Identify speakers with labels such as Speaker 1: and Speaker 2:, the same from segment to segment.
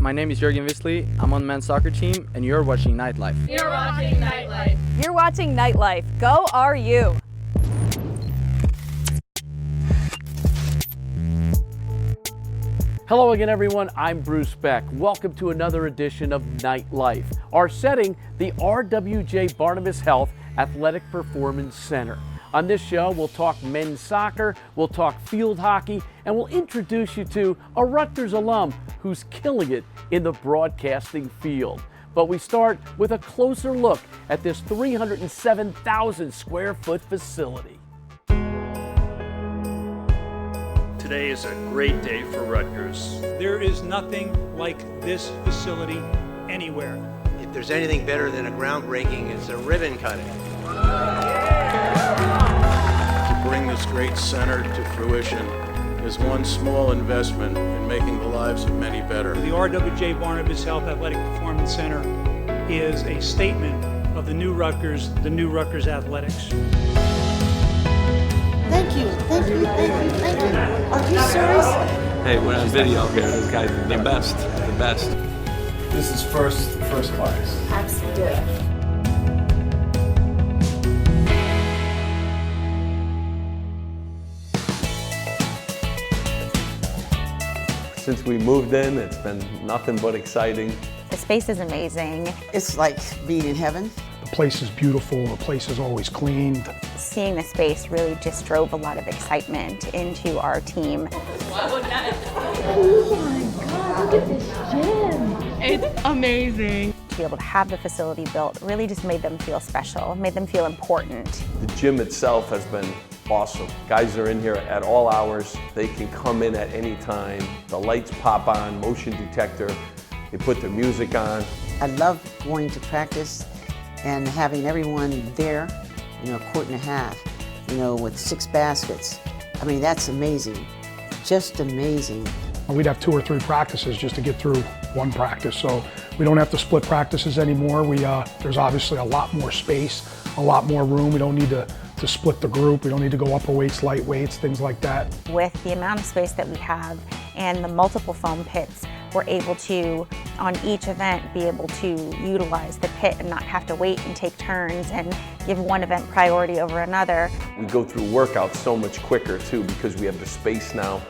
Speaker 1: my name is Jürgen Wisley. I'm on the men's soccer team, and you're watching Nightlife.
Speaker 2: You're watching Nightlife.
Speaker 3: You're watching Nightlife. Go RU!
Speaker 4: Hello again, everyone. I'm Bruce Beck. Welcome to another edition of Nightlife. Our setting, the RWJ Barnabas Health Athletic Performance Center. On this show, we'll talk men's soccer, we'll talk field hockey, and we'll introduce you to a Rutgers alum who's killing it in the broadcasting field. But we start with a closer look at this 307,000 square foot facility.
Speaker 5: Today is a great day for Rutgers.
Speaker 6: There is nothing like this facility anywhere.
Speaker 7: If there's anything better than a groundbreaking, it's a ribbon cutting.
Speaker 8: To bring this great center to fruition is one small investment in making the lives of many better.
Speaker 6: The RWJ Barnabas Health Athletic Performance Center is a statement of the new Rutgers athletics.
Speaker 9: Thank you. Are you serious?
Speaker 10: Hey, we're on video here. This guy's the best.
Speaker 8: This is first class.
Speaker 9: Absolutely.
Speaker 10: Since we moved in, it's been nothing but exciting.
Speaker 11: The space is amazing.
Speaker 9: It's like being in heaven.
Speaker 12: The place is beautiful. The place is always cleaned.
Speaker 11: Seeing the space really just drove a lot of excitement into our team.
Speaker 9: Oh my God, look at this gym.
Speaker 2: It's amazing.
Speaker 11: To be able to have the facility built really just made them feel special, made them feel important.
Speaker 10: The gym itself has been awesome. Guys are in here at all hours. They can come in at any time. The lights pop on, motion detector. They put their music on.
Speaker 9: I love going to practice and having everyone there, a quart and a half, with 6 baskets. I mean, that's amazing, just amazing.
Speaker 12: We'd have 2 or 3 practices just to get through one practice, so we don't have to split practices anymore. There's obviously a lot more space, a lot more room. We don't need to split the group. We don't need to go upper weights, light weights, things like that.
Speaker 11: With the amount of space that we have and the multiple foam pits, we're able to, on each event, be able to utilize the pit and not have to wait and take turns and give one event priority over another.
Speaker 10: We go through workouts so much quicker too because we have the space now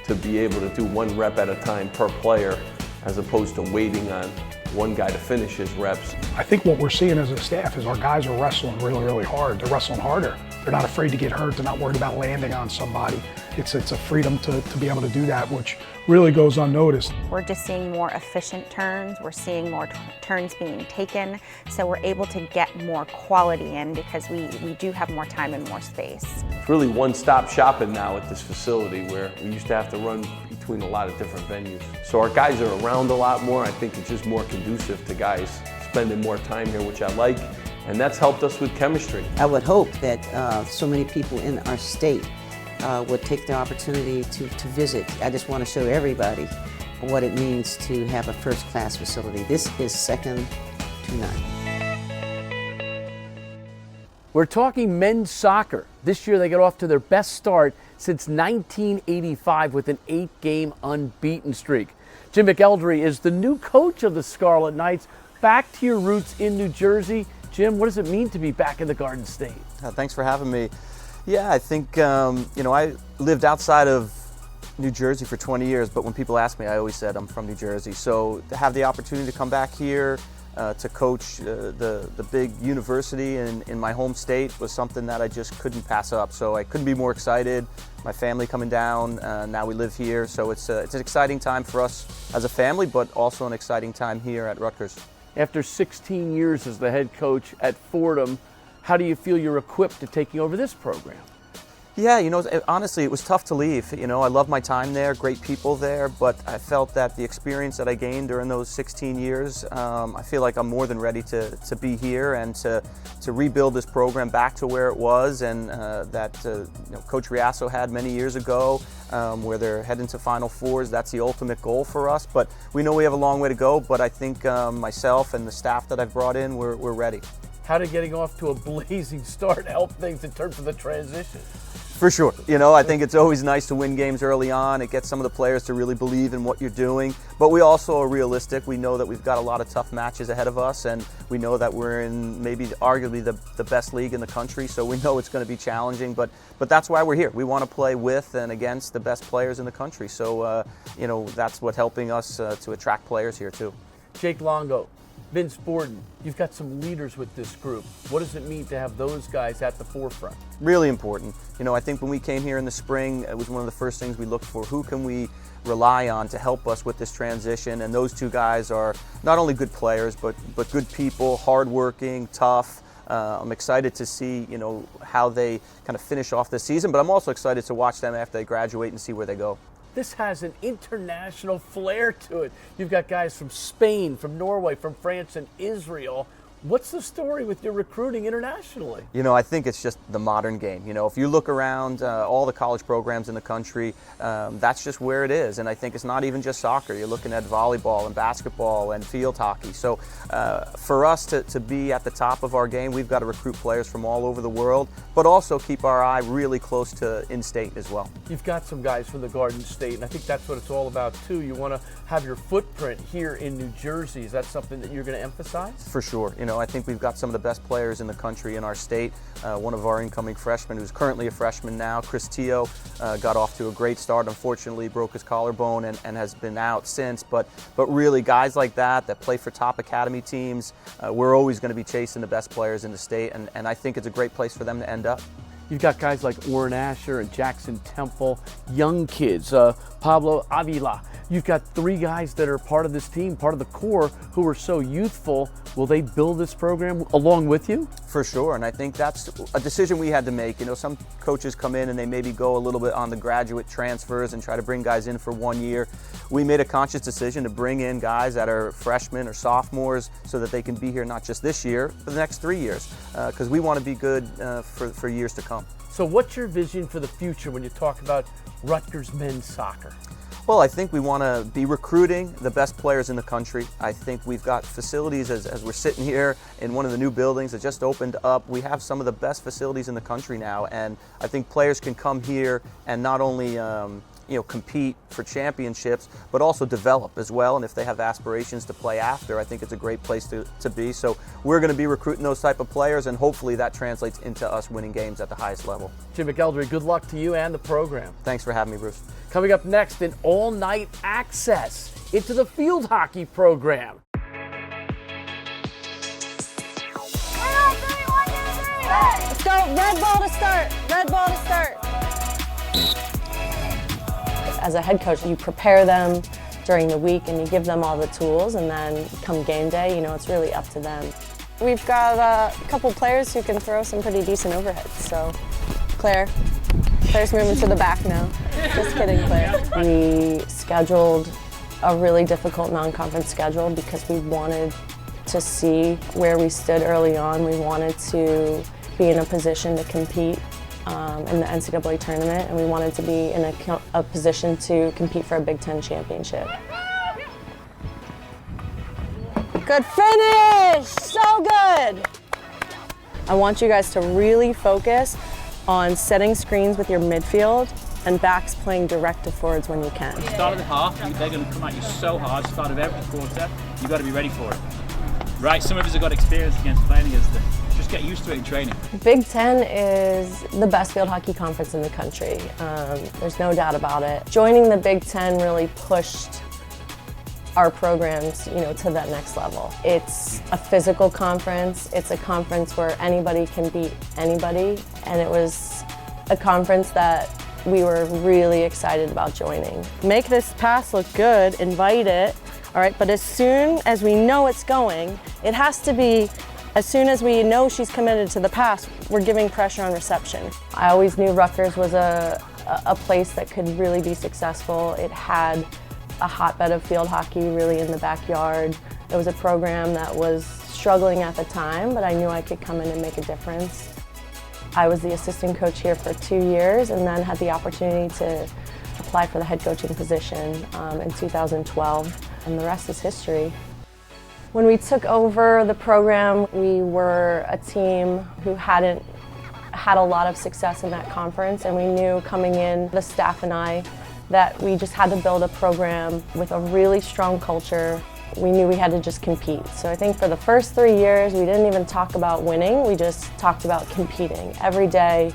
Speaker 10: to be able to do 1 rep at a time per player as opposed to waiting on one guy to finish his reps.
Speaker 12: I think what we're seeing as a staff is our guys are wrestling really, really hard. They're wrestling harder. They're not afraid to get hurt. They're not worried about landing on somebody. It's a freedom to be able to do that, which really goes unnoticed.
Speaker 11: We're just seeing more efficient turns. We're seeing more turns being taken. So we're able to get more quality in because we do have more time and more space.
Speaker 10: It's really one-stop shopping now at this facility where we used to have to run between a lot of different venues. So our guys are around a lot more. I think it's just more conducive to guys spending more time here, which I like, and that's helped us with chemistry.
Speaker 9: I would hope that so many people in our state would take the opportunity to visit. I just want to show everybody what it means to have a first-class facility. This is second to none.
Speaker 4: We're talking men's soccer. This year they got off to their best start since 1985 with an 8-game unbeaten streak. Jim McElderry is the new coach of the Scarlet Knights. Back to your roots in New Jersey. Jim, what does it mean to be back in the Garden State?
Speaker 13: Thanks for having me. Yeah, I think, I lived outside of New Jersey for 20 years, but when people ask me, I always said I'm from New Jersey. So to have the opportunity to come back here, to coach the big university in my home state was something that I just couldn't pass up. So I couldn't be more excited. My family coming down, now we live here. So it's an exciting time for us as a family, but also an exciting time here at Rutgers.
Speaker 4: After 16 years as the head coach at Fordham, how do you feel you're equipped to taking over this program?
Speaker 13: Yeah, honestly, it was tough to leave. I love my time there, great people there, but I felt that the experience that I gained during those 16 years, I feel like I'm more than ready to be here and to rebuild this program back to where it was and that Coach Riasso had many years ago, where they're heading to Final Fours. That's the ultimate goal for us, but we know we have a long way to go, but I think myself and the staff that I've brought in, we're ready.
Speaker 4: How did getting off to a blazing start help things in terms of the transition?
Speaker 13: For sure. You know, I think it's always nice to win games early on. It gets some of the players to really believe in what you're doing. But we also are realistic. We know that we've got a lot of tough matches ahead of us, and we know that we're in maybe arguably the best league in the country, so we know it's going to be challenging. But that's why we're here. We want to play with and against the best players in the country. So, you know, that's what's helping us to attract players here too.
Speaker 4: Jake Longo, Vince Borden, you've got some leaders with this group. What does it mean to have those guys at the forefront?
Speaker 13: Really important. You know, I think when we came here in the spring, it was one of the first things we looked for. Who can we rely on to help us with this transition? And those two guys are not only good players, but good people, hardworking, tough. I'm excited to see, you know, how they kind of finish off this season, but I'm also excited to watch them after they graduate and see where they go.
Speaker 4: This has an international flair to it. You've got guys from Spain, from Norway, from France, and Israel. What's the story with your recruiting internationally?
Speaker 13: You know, I think it's just the modern game. You know, if you look around all the college programs in the country, that's just where it is. And I think it's not even just soccer. You're looking at volleyball and basketball and field hockey. So for us to be at the top of our game, we've got to recruit players from all over the world, but also keep our eye really close to in-state as well.
Speaker 4: You've got some guys from the Garden State, and I think that's what it's all about too. You want to have your footprint here in New Jersey. Is that something that you're going to emphasize?
Speaker 13: For sure. You know, I think we've got some of the best players in the country in our state. One of our incoming freshmen, who's currently a freshman now, Chris Teo, got off to a great start. Unfortunately, broke his collarbone and has been out since. But really, guys like that play for top academy teams, we're always going to be chasing the best players in the state, and I think it's a great place for them to end up.
Speaker 4: You've got guys like Orrin Asher and Jackson Temple, young kids, Pablo Avila. You've got three guys that are part of this team, part of the core, who are so youthful. Will they build this program along with you?
Speaker 13: For sure, and I think that's a decision we had to make. You know, some coaches come in and they maybe go a little bit on the graduate transfers and try to bring guys in for 1 year. We made a conscious decision to bring in guys that are freshmen or sophomores so that they can be here not just this year, but the next 3 years, because we want to be good for years to come.
Speaker 4: So what's your vision for the future when you talk about Rutgers men's soccer?
Speaker 13: Well, I think we want to be recruiting the best players in the country. I think we've got facilities, as we're sitting here in one of the new buildings that just opened up. We have some of the best facilities in the country now, and I think players can come here and not only you know, compete for championships, but also develop as well. And if they have aspirations to play after, I think it's a great place to be. So we're going to be recruiting those type of players, and hopefully that translates into us winning games at the highest level.
Speaker 4: Jim McElderry, good luck to you and the program.
Speaker 13: Thanks for having me, Bruce.
Speaker 4: Coming up next, an all-night access into the field hockey program.
Speaker 3: Let's go. Red ball to start. Red ball to start.
Speaker 2: As a head coach, you prepare them during the week and you give them all the tools, and then come game day, you know, it's really up to them. We've got a couple players who can throw some pretty decent overheads, so Claire's moving to the back now. Just kidding, Claire. We scheduled a really difficult non-conference schedule because we wanted to see where we stood early on. We wanted to be in a position to compete in the NCAA tournament, and we wanted to be in a position to compete for a Big Ten championship. Good finish! So good! I want you guys to really focus on setting screens with your midfield and backs playing direct to forwards when you can.
Speaker 14: Start of the half, they're going to come at you so hard. Start of every quarter, you've got to be ready for it. Right, some of us have got experience against playing against them. Just get used to it in training.
Speaker 2: Big Ten is the best field hockey conference in the country. There's no doubt about it. Joining the Big Ten really pushed our programs, you know, to that next level. It's a physical conference. It's a conference where anybody can beat anybody, and it was a conference that we were really excited about joining. Make this pass look good, invite it, all right, but as soon as we know it's going, it has to be, as soon as we know she's committed to the pass, we're giving pressure on reception. I always knew Rutgers was a place that could really be successful. It had a hotbed of field hockey really in the backyard. It was a program that was struggling at the time, but I knew I could come in and make a difference. I was the assistant coach here for 2 years and then had the opportunity to apply for the head coaching position in 2012, and the rest is history. When we took over the program, we were a team who hadn't had a lot of success in that conference, and we knew coming in, the staff and I, that we just had to build a program with a really strong culture. We knew we had to just compete. So I think for the first 3 years, we didn't even talk about winning, we just talked about competing every day,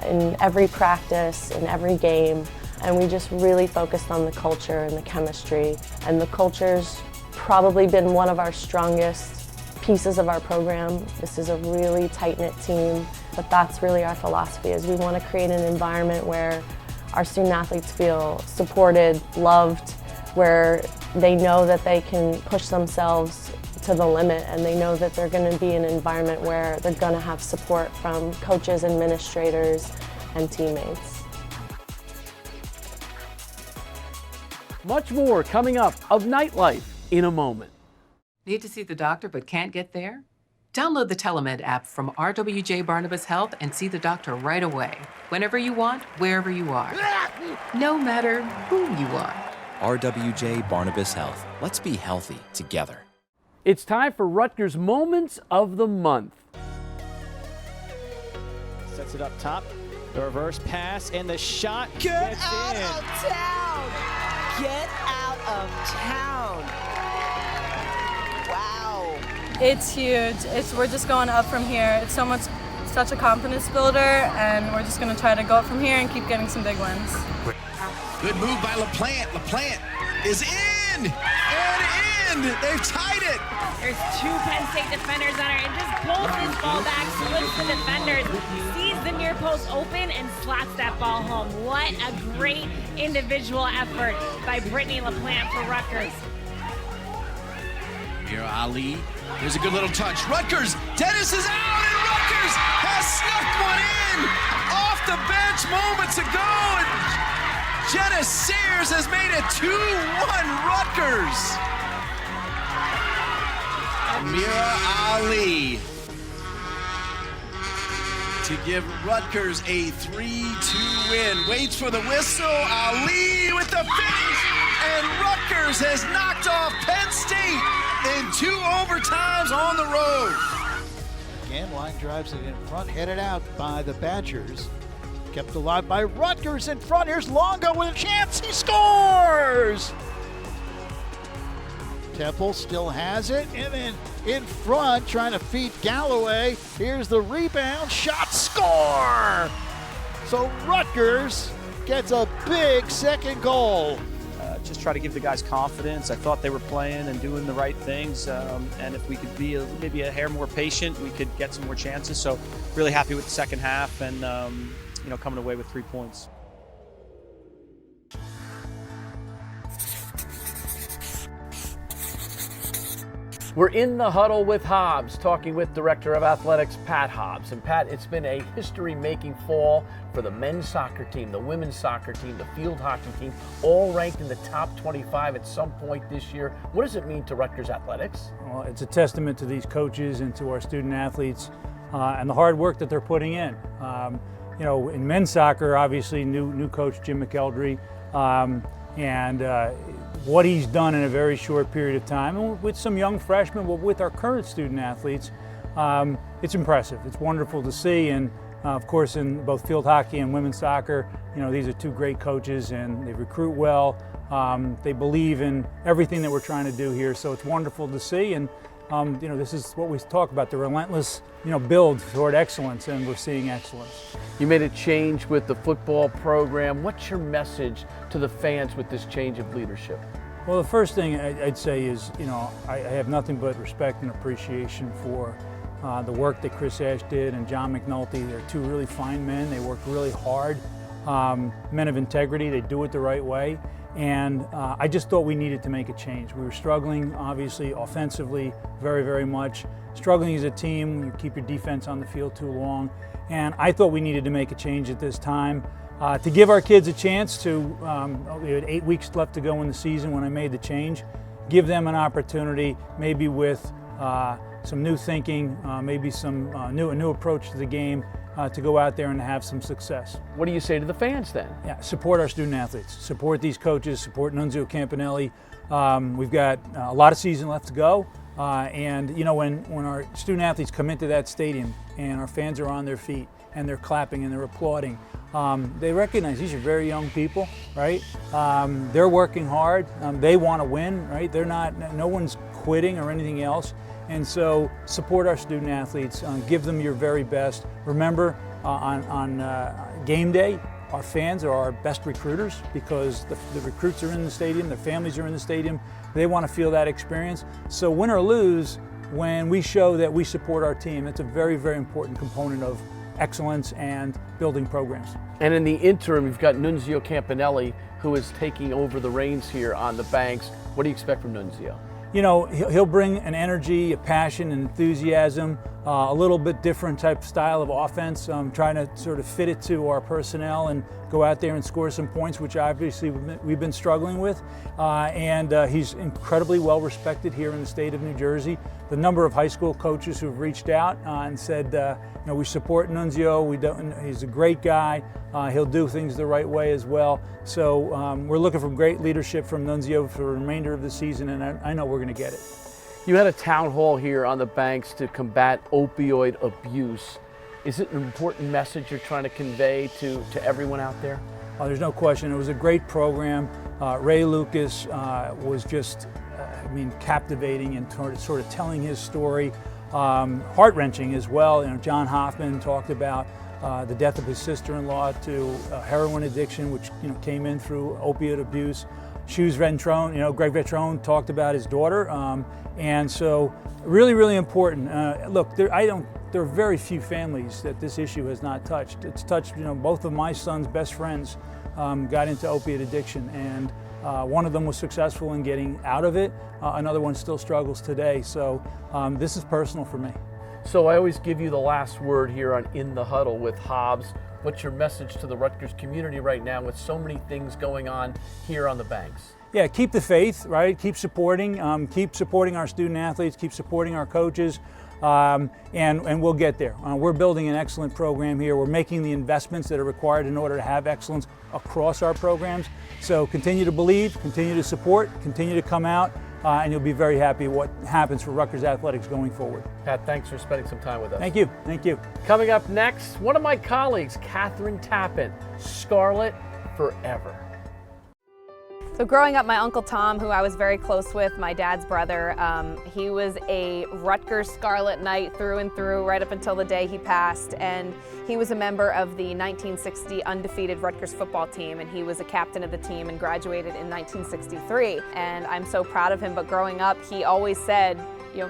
Speaker 2: in every practice, in every game. And we just really focused on the culture and the chemistry. And the culture's probably been one of our strongest pieces of our program. This is a really tight-knit team, but that's really our philosophy, is we want to create an environment where our student athletes feel supported, loved, where they know that they can push themselves to the limit, and they know that they're going to be in an environment where they're going to have support from coaches, administrators, and teammates.
Speaker 4: Much more coming up of Nightlife in a moment.
Speaker 15: Need to see the doctor but can't get there? Download the Telemed app from RWJ Barnabas Health and see the doctor right away, whenever you want, wherever you are, no matter who you are.
Speaker 16: RWJ Barnabas Health. Let's be healthy together.
Speaker 4: It's time for Rutgers Moments of the Month.
Speaker 17: Sets it up top. The reverse pass and the shot
Speaker 18: Get
Speaker 17: gets
Speaker 18: out
Speaker 17: in.
Speaker 18: of town! Get out of town! Wow.
Speaker 19: It's huge. We're just going up from here. It's such a confidence builder, and we're just going to try to go up from here and keep getting some big wins.
Speaker 20: Good move by LaPlante. LaPlante is in and in. They've tied it.
Speaker 21: There's two Penn State defenders on her, and just pulls this ball back, slips the defenders, sees the near post open, and slots that ball home. What a great individual effort by Brittany LaPlante for Rutgers.
Speaker 20: Here, Ali. Here's a good little touch. Rutgers. Dennis is out, and Rutgers has snuck one in off the bench moments ago. And Jenna Sayers has made it 2-1 Rutgers. Amira Ali to give Rutgers a 3-2 win. Waits for the whistle. Ali with the finish, and Rutgers has knocked off Penn State in 2 overtimes on the road.
Speaker 22: Again, line drives it in front, headed out by the Badgers. Kept alive by Rutgers in front. Here's Longo with a chance. He scores! Temple still has it, and then in front, trying to feed Galloway. Here's the rebound, shot, score! So Rutgers gets a big second goal.
Speaker 23: Just try to give the guys confidence. I thought they were playing and doing the right things, and if we could be maybe a hair more patient, we could get some more chances. So really happy with the second half, and coming away with 3 points.
Speaker 4: We're in the huddle with Hobbs, talking with Director of Athletics, Pat Hobbs. And Pat, it's been a history-making fall for the men's soccer team, the women's soccer team, the field hockey team, all ranked in the top 25 at some point this year. What does it mean to Rutgers athletics?
Speaker 24: Well, it's a testament to these coaches and to our student athletes and the hard work that they're putting in. In men's soccer, obviously, new coach Jim McElderry, and what he's done in a very short period of time, and with some young freshmen, but with our current student athletes, it's impressive. It's wonderful to see, and of course, in both field hockey and women's soccer, these are two great coaches, and they recruit well. They believe in everything that we're trying to do here, so it's wonderful to see. And this is what we talk about, the relentless, build toward excellence, and we're seeing excellence.
Speaker 4: You made a change with the football program. What's your message to the fans with this change of leadership?
Speaker 24: Well, the first thing I'd say is, I have nothing but respect and appreciation for the work that Chris Ash did and John McNulty. They're two really fine men. They work really hard, men of integrity. They do it the right way. And I just thought we needed to make a change. We were struggling, obviously, offensively, very, very much. Struggling as a team, you keep your defense on the field too long. And I thought we needed to make a change at this time to give our kids a chance to, we had 8 weeks left to go in the season when I made the change, give them an opportunity, maybe with some new thinking, maybe some a new approach to the game, to go out there and have some success.
Speaker 4: What do you say to the fans then?
Speaker 24: Yeah, support our student athletes, support these coaches, support Nunzio Campanelli. We've got a lot of season left to go, and when our student athletes come into that stadium and our fans are on their feet and they're clapping and they're applauding. They recognize these are very young people, right? They're working hard. They want to win, right? No one's quitting or anything else. And so support our student athletes, give them your very best. Remember, on game day, our fans are our best recruiters because the recruits are in the stadium, their families are in the stadium. They want to feel that experience. So win or lose, when we show that we support our team, it's a very, very important component of excellence and building programs.
Speaker 4: And in the interim, you've got Nunzio Campanelli, who is taking over the reins here on the Banks. What do you expect from Nunzio?
Speaker 24: You know, he'll bring an energy, a passion, and enthusiasm, a little bit different type style of offense, trying to sort of fit it to our personnel and go out there and score some points, which obviously we've been struggling with. And he's incredibly well respected here in the state of New Jersey. The number of high school coaches who've reached out and said, you know, we support Nunzio, he's a great guy, he'll do things the right way as well. So we're looking for great leadership from Nunzio for the remainder of the season, and I know we're going to get it.
Speaker 4: You had a town hall here on the Banks to combat opioid abuse. Is it an important message you're trying to convey to everyone out there?
Speaker 24: There's no question. It was a great program. Ray Lucas was just, captivating and sort of telling his story. Heart-wrenching as well. You know, John Hoffman talked about the death of his sister-in-law to heroin addiction, which came in through opioid abuse. Greg Vetrone talked about his daughter, and so really, really important. Look, there are very few families that this issue has not touched. It's touched, both of my son's best friends got into opiate addiction, and one of them was successful in getting out of it. Another one still struggles today. So this is personal for me.
Speaker 4: So I always give you the last word here on In the Huddle with Hobbs. What's your message to the Rutgers community right now with so many things going on here on the Banks?
Speaker 24: Yeah, keep the faith, right? Keep supporting our student athletes, keep supporting our coaches, and we'll get there. We're building an excellent program here. We're making the investments that are required in order to have excellence across our programs. So continue to believe, continue to support, continue to come out, and you'll be very happy what happens for Rutgers athletics going forward.
Speaker 4: Pat, thanks for spending some time with us.
Speaker 24: Thank you. Thank you.
Speaker 4: Coming up next, one of my colleagues, Kathryn Tappen, Scarlet Forever.
Speaker 1: So growing up, my Uncle Tom, who I was very close with, my dad's brother, he was a Rutgers Scarlet Knight through and through right up until the day he passed. And he was a member of the 1960 undefeated Rutgers football team, and he was a captain of the team and graduated in 1963. And I'm so proud of him, but growing up, he always said,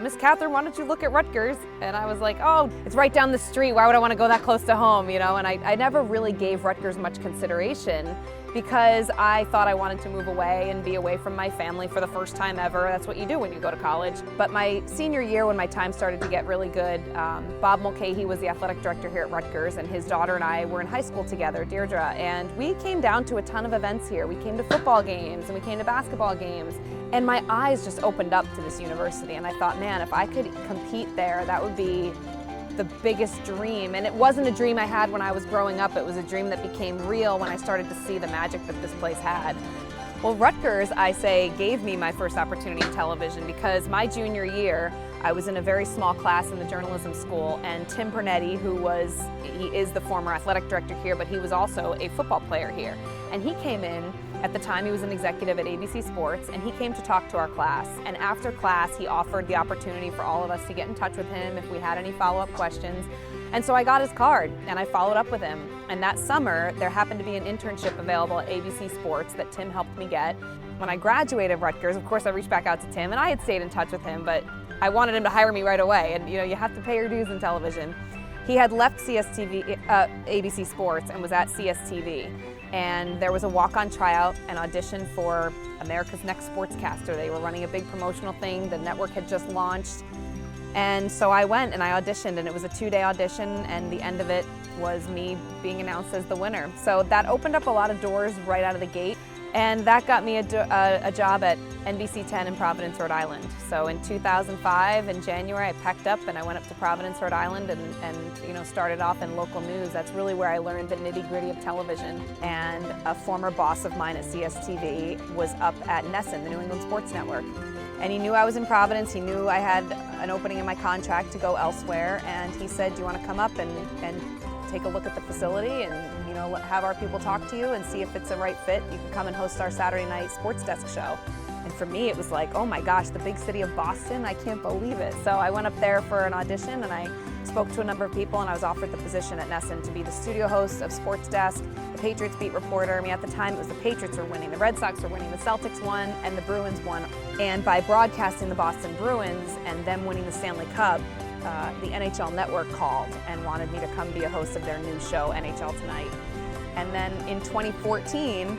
Speaker 1: Miss Kathryn, why don't you look at Rutgers? And I was like, oh, it's right down the street. Why would I want to go that close to home? And I never really gave Rutgers much consideration because I thought I wanted to move away and be away from my family for the first time ever. That's what you do when you go to college. But my senior year, when my time started to get really good, Bob Mulcahy was the athletic director here at Rutgers, and his daughter and I were in high school together, Deirdre, and we came down to a ton of events here. We came to football games and we came to basketball games. And my eyes just opened up to this university, and I thought, man, if I could compete there, that would be the biggest dream. And it wasn't a dream I had when I was growing up. It was a dream that became real when I started to see the magic that this place had. Well, Rutgers, I say, gave me my first opportunity in television because my junior year, I was in a very small class in the journalism school, and Tim Pernetti, he is the former athletic director here, but he was also a football player here. And he came in, at the time he was an executive at ABC Sports, and he came to talk to our class. And after class, he offered the opportunity for all of us to get in touch with him if we had any follow-up questions. And so I got his card and I followed up with him. And that summer, there happened to be an internship available at ABC Sports that Tim helped me get. When I graduated Rutgers, of course I reached back out to Tim, and I had stayed in touch with him, but I wanted him to hire me right away. And you have to pay your dues in television. He had left ABC Sports and was at CSTV. And there was a walk-on tryout and audition for America's Next Sportscaster. They were running a big promotional thing. The network had just launched. And so I went and I auditioned, and it was a 2-day audition, and the end of it was me being announced as the winner. So that opened up a lot of doors right out of the gate. And that got me a job at NBC 10 in Providence, Rhode Island. So in 2005, in January, I packed up and I went up to Providence, Rhode Island, and started off in local news. That's really where I learned the nitty-gritty of television. And a former boss of mine at CSTV was up at NESN, the New England Sports Network. And he knew I was in Providence. He knew I had an opening in my contract to go elsewhere. And he said, do you want to come up and take a look at the facility and, you know, have our people talk to you and see if it's a right fit. You can come and host our Saturday night sports desk show. And for me, it was like, oh my gosh, the big city of Boston, I can't believe it. So I went up there for an audition and I spoke to a number of people and I was offered the position at Nesson to be the studio host of Sports Desk, the Patriots beat reporter. I mean, at the time it was the Patriots were winning, the Red Sox were winning, the Celtics won, and the Bruins won. And by broadcasting the Boston Bruins and them winning the Stanley Cup, the NHL Network called and wanted me to come be a host of their new show, NHL Tonight. And then in 2014,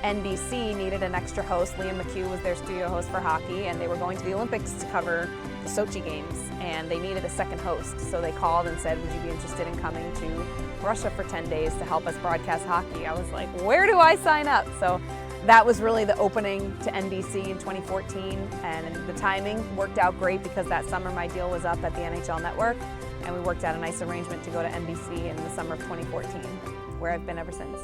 Speaker 1: NBC needed an extra host. Liam McHugh was their studio host for hockey, and they were going to the Olympics to cover the Sochi Games, and they needed a second host. So they called and said, would you be interested in coming to Russia for 10 days to help us broadcast hockey? I was like, where do I sign up? So that was really the opening to NBC in 2014, and the timing worked out great because that summer my deal was up at the NHL Network, and we worked out a nice arrangement to go to NBC in the summer of 2014, where I've been ever since.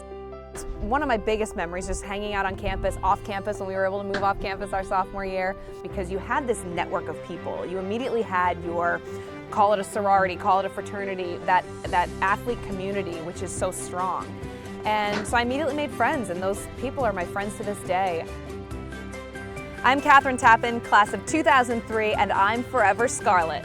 Speaker 1: One of my biggest memories just hanging out on campus, off campus, when we were able to move off campus our sophomore year, because you had this network of people. You immediately had your, call it a sorority, call it a fraternity, that athlete community, which is so strong. And so I immediately made friends, and those people are my friends to this day. I'm Kathryn Tappen, class of 2003, and I'm forever Scarlet.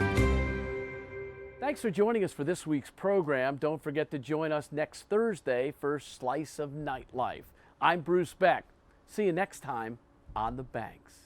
Speaker 4: Thanks for joining us for this week's program. Don't forget to join us next Thursday for Slice of Nightlife. I'm Bruce Beck. See you next time on The Banks.